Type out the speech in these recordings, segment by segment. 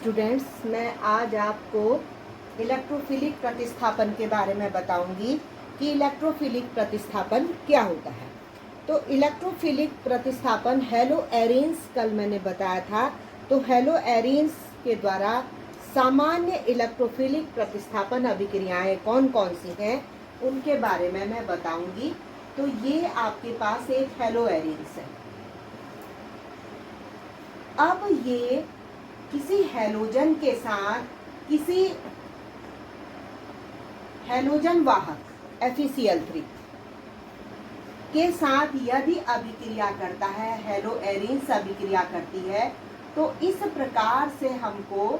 Students, मैं आज आपको इलेक्ट्रोफिलिक प्रतिस्थापन के बारे में बताऊंगी कि इलेक्ट्रोफिलिक प्रतिस्थापन क्या होता है। तो इलेक्ट्रोफिलिक प्रतिस्थापन हेलो एरिन्स कल मैंने बताया था। तो हेलो एरिन्स के द्वारा सामान्य इलेक्ट्रोफिलिक प्रतिस्थापन अभिक्रियाएं कौन कौन सी हैं उनके बारे में मैं बताऊंगी। तो ये आपके पास एक हेलो एरिन्स है। अब ये किसी हैलोजन के साथ किसी हैलोजन वाहक FeCl3 के साथ यदि अभिक्रिया करता है, हेलो एरिन्स अभिक्रिया करती है, तो इस प्रकार से हमको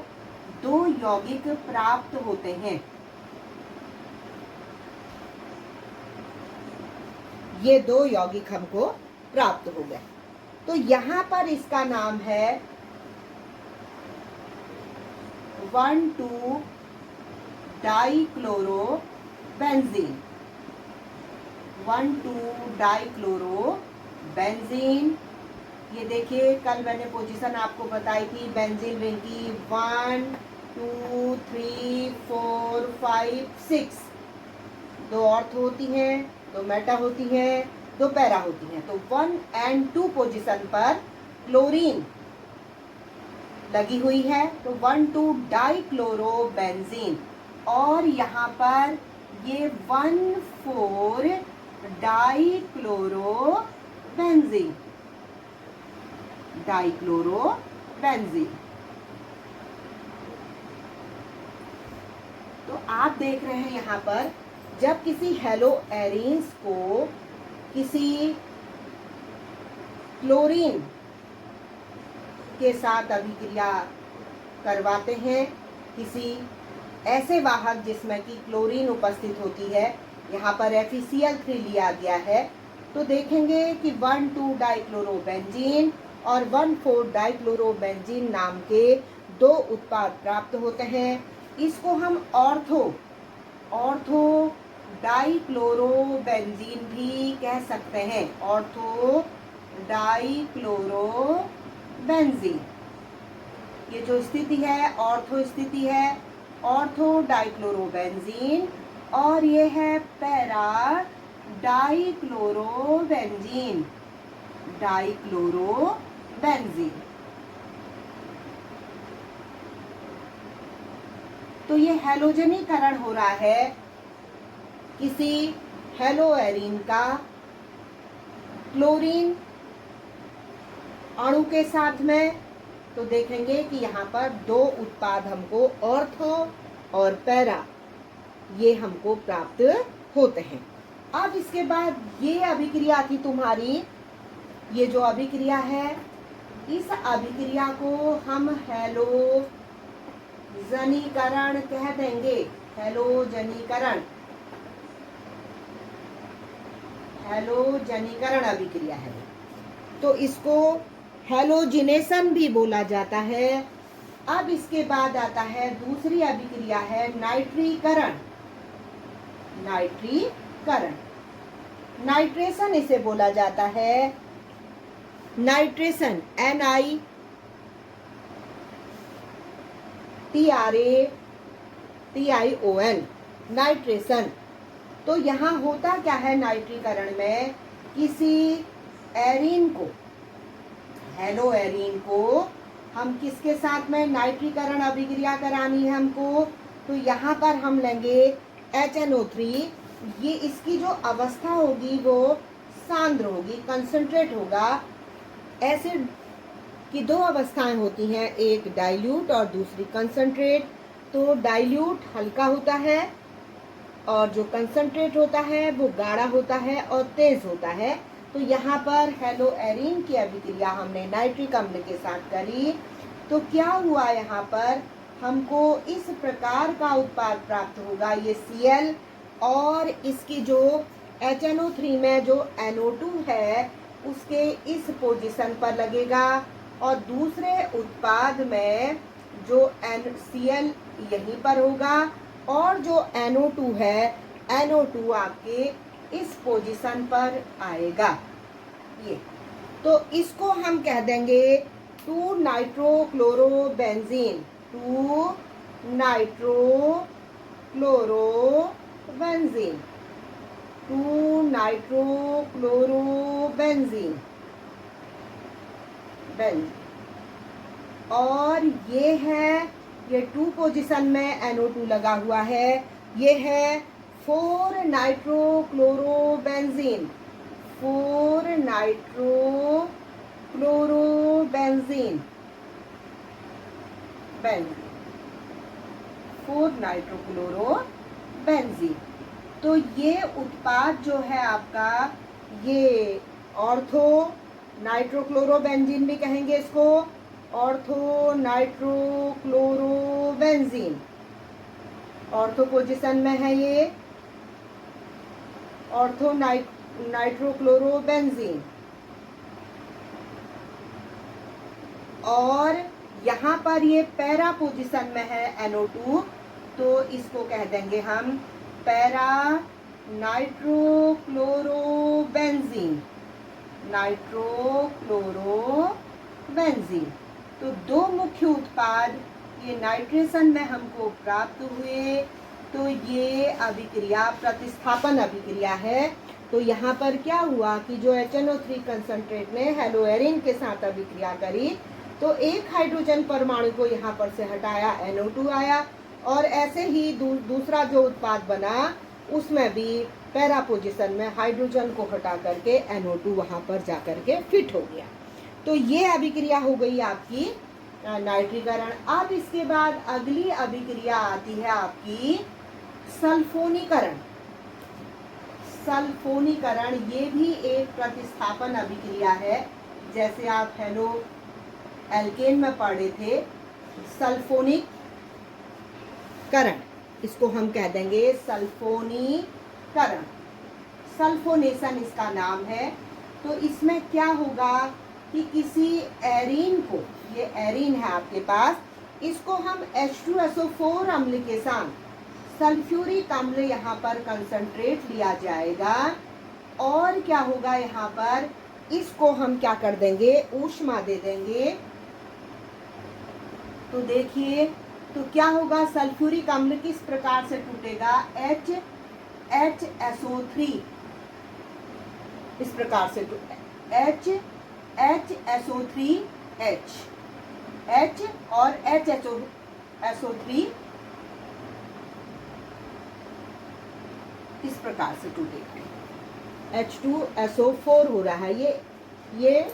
दो यौगिक प्राप्त होते हैं। ये दो यौगिक हमको प्राप्त हो गए। तो यहाँ पर इसका नाम है 1,2-डाइक्लोरोबेंजीन। 1,2-डाइक्लोरोबेंजीन। ये देखिए, कल मैंने पोजीशन आपको बताई थी बेंजीन रिंग की 1 2 3 4 5 6। दो ऑर्थ होती हैं, दो मेटा होती हैं, दो पैरा होती हैं। तो 1 और 2 पोजीशन पर क्लोरीन लगी हुई है, तो 1,2-डाइक्लोरोबेंजीन। और यहाँ पर ये 1,4-डाइक्लोरोबेंजीन। डाइक्लोरोबेंजीन। तो आप देख रहे हैं यहाँ पर जब किसी हेलो एरिन्स को किसी क्लोरीन के साथ अभिक्रिया करवाते हैं, किसी ऐसे वाहक जिसमें कि क्लोरीन उपस्थित होती है, यहाँ पर FeCl3 लिया गया है, तो देखेंगे कि 1,2-डाइक्लोरोबेंजीन और 1,4-डाइक्लोरोबेंजीन नाम के दो उत्पाद प्राप्त होते हैं। इसको हम ऑर्थो डाइक्लोरोबेंजीन भी कह सकते हैं। ऑर्थो डाइक्लोरोबेंजीन, ये जो स्थिति है ऑर्थो स्थिति है, ऑर्थो डाइक्लोरोबेंजीन। और ये है पैरा डाइक्लोरोबेंजीन। डाइक्लोरोबेंजीन। तो ये हैलोजनीकरण हो रहा है किसी हेलो एरिन का क्लोरीन अणु के साथ में। तो देखेंगे कि यहाँ पर दो उत्पाद हमको ऑर्थो और पैरा ये हमको प्राप्त होते हैं। अब इसके बाद ये अभिक्रिया थी तुम्हारी, ये जो अभिक्रिया है, इस अभिक्रिया को हम हैलोजनीकरण कह देंगे। हैलोजनीकरण, हैलोजनीकरण अभिक्रिया है। तो इसको हैलोजिनेशन भी बोला जाता है। अब इसके बाद आता है दूसरी अभिक्रिया है नाइट्रीकरण। नाइट्रीकरण, नाइट्रेशन इसे बोला जाता है। Nitration NiTRATION, nitration. तो यहाँ होता क्या है नाइट्रीकरण में, किसी एरीन को, हेलो एरीन को हम किसके साथ में नाइट्रीकरण अभिक्रिया करानी है हमको, तो यहाँ पर हम लेंगे HNO3। ये इसकी जो अवस्था होगी वो सांद्र होगी, कंसंट्रेट होगा। एसिड की दो अवस्थाएं होती हैं, एक डाइल्यूट और दूसरी कंसंट्रेट। तो डाइल्यूट हल्का होता है और जो कंसंट्रेट होता है वो गाढ़ा होता है और तेज होता है। तो यहाँ पर हेलो एरिन की अभिक्रिया हमने नाइट्रिक अम्ल के साथ करी, तो क्या हुआ, यहाँ पर हमको इस प्रकार का उत्पाद प्राप्त होगा। ये Cl और इसकी जो HNO3 में जो NO2 है उसके इस पोजीशन पर लगेगा, और दूसरे उत्पाद में जो Cl यहीं पर होगा और जो NO2 है, NO2 आपके इस पोजीशन पर आएगा। ये तो इसको हम कह देंगे two nitrochlorobenzene. Two nitrochlorobenzene, two nitrochlorobenzene, और ये है, ये 2 पोजीशन में NO2 लगा हुआ है। ये है 4 nitro chloro benzene, 4 nitro chloro benzene, 4 nitro chloro benzene. तो ये उत्पाद जो है आपका, ये ऑर्थो नाइट्रोक्लोरोबेंजीन भी कहेंगे इसको, ऑर्थो नाइट्रोक्लोरोबेंजीन, ऑर्थो पोजीशन में है ये, ऑर्थो नाइट्रोक्लोरोबेंजीन। और यहाँ पर ये पैरा पोजीशन में है NO2, तो इसको कह देंगे हम पैरा नाइट्रोक्लोरोबेंजीन, नाइट्रोक्लोरोबेंजीन। तो 2 मुख्य उत्पाद ये नाइट्रेशन में हमको प्राप्त हुए। तो ये अभिक्रिया प्रतिस्थापन अभिक्रिया है। तो यहाँ पर क्या हुआ कि जो HNO3 कंसंट्रेट ने हेलोएरिन के साथ अभिक्रिया करी, तो एक हाइड्रोजन परमाणु को यहाँ पर से हटाया, NO2 आया, और ऐसे ही दूसरा जो उत्पाद बना उसमें भी पैरा पोजीशन में हाइड्रोजन को हटा करके NO2 वहाँ पर जा करके फिट हो गया। तो ये अभिक्रिया हो गई आपकी नाइट्रीकरण। अब इसके बाद अगली अभिक्रिया आती है आपकी सल्फोनीकरण। सल्फोनीकरण ये भी एक प्रतिस्थापन अभिक्रिया है, जैसे आप हेलो एल्केन में पढ़े थे। सल्फोनीकरण इसको हम कह देंगे सल्फोनीकरण, सल्फोनेशन इसका नाम है। तो इसमें क्या होगा कि किसी एरीन को, ये एरीन है आपके पास, इसको हम H2SO4 अम्ल के साथ सल्फ्यूरिक अम्ल यहाँ पर कंसंट्रेट लिया जाएगा, और क्या होगा यहाँ पर, इसको हम क्या कर देंगे, ऊष्मा दे देंगे। तो देखिए, तो क्या होगा, सल्फ्यूरिक अम्ल किस प्रकार से टूटेगा, HSO3 इस प्रकार से HSO3H और HSO3 इस प्रकार से टूटेगा। H2SO4 हो रहा है। ये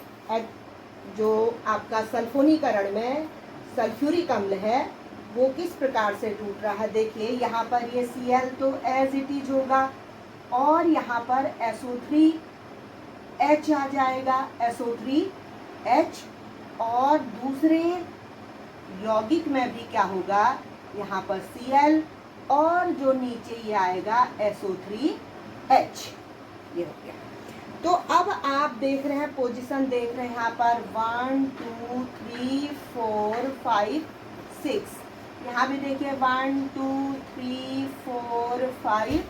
जो आपका सल्फोनीकरण में सल्फ्यूरिक अम्ल है वो किस प्रकार से टूट रहा है। देखिए यहाँ पर ये Cl तो एज इट इज होगा, और यहाँ पर SO3H आ जाएगा, SO3H, और दूसरे यौगिक में भी क्या होगा, यहाँ पर Cl, और जो नीचे ये आएगा SO3H, ये हो गया। तो अब आप देख रहे हैं, पोजीशन देख रहे हैं यहाँ पर 1 2 3 4 5 6, यहाँ भी देखिए 1 2 3 4 5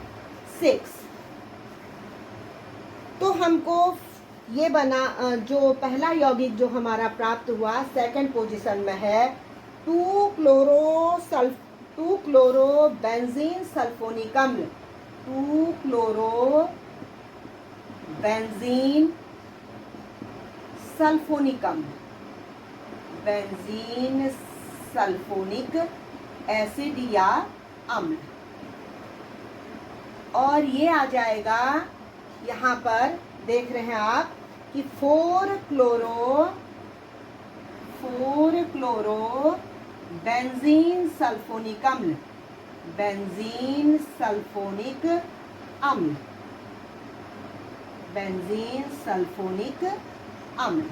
6। तो हमको ये बना, जो पहला यौगिक जो हमारा प्राप्त हुआ सेकंड पोजीशन में है, 2 क्लोरो बेंजीन सल्फोनिक अम्ल, 2 क्लोरो बेंजीन सल्फोनिक अम्ल, बेंजीन सल्फोनिक एसिड या अम्ल। और ये आ जाएगा, यहाँ पर देख रहे हैं आप कि 4 क्लोरो बेंजीन सल्फोनिक अम्ल, बेंजीन सल्फोनिक अम्ल, बेंजीन सल्फोनिक अम्ल।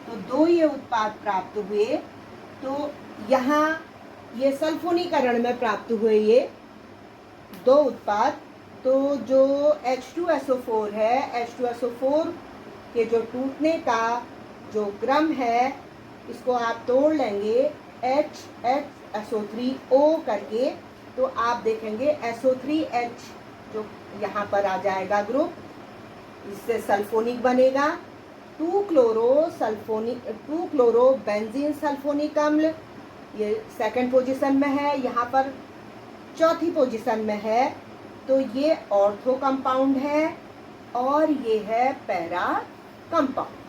तो 2 ये उत्पाद प्राप्त हुए। तो यहाँ ये सल्फोनीकरण में प्राप्त हुए ये 2 उत्पाद। तो जो H2SO4 है, H2SO4 के जो टूटने का जो क्रम है, इसको आप तोड़ लेंगे HSO3O करके, तो आप देखेंगे SO3H जो यहाँ पर आ जाएगा ग्रुप, इससे सल्फोनिक बनेगा। 2 क्लोरो बेंजीन सल्फोनिक अम्ल ये सेकंड पोजीशन में है, यहाँ पर चौथी पोजीशन में है, तो ये ऑर्थो कंपाउंड है और ये है पैरा कंपाउंड।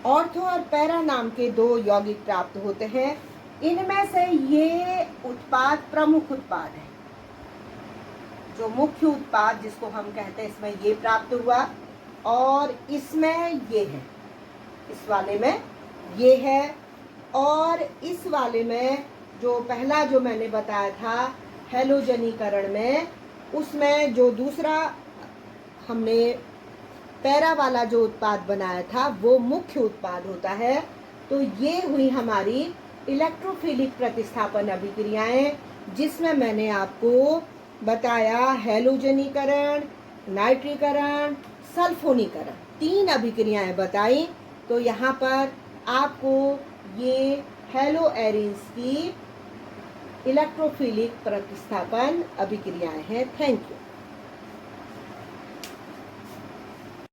ऑर्थो और पैरा नाम के दो यौगिक प्राप्त होते हैं। इनमें से ये उत्पाद प्रमुख उत्पाद है, जो मुख्य उत्पाद जिसको हम कहते हैं, इसमें ये प्राप्त हुआ और इसमें ये है, इस वाले में ये है और इस वाले में जो पहला जो मैंने बताया था हैलोजनीकरण में, उसमें जो दूसरा हमने पैरा वाला जो उत्पाद बनाया था वो मुख्य उत्पाद होता है। तो ये हुई हमारी इलेक्ट्रोफिलिक प्रतिस्थापन अभिक्रियाएं, जिसमें मैंने आपको बताया हैलोजनीकरण, नाइट्रीकरण, सल्फोनीकरण, 3 अभिक्रियाएं बताई। तो यहाँ पर आपको ये हैलो एरीन्स की इलेक्ट्रोफिलिक प्रतिस्थापन अभिक्रियाएं हैं। Thank you.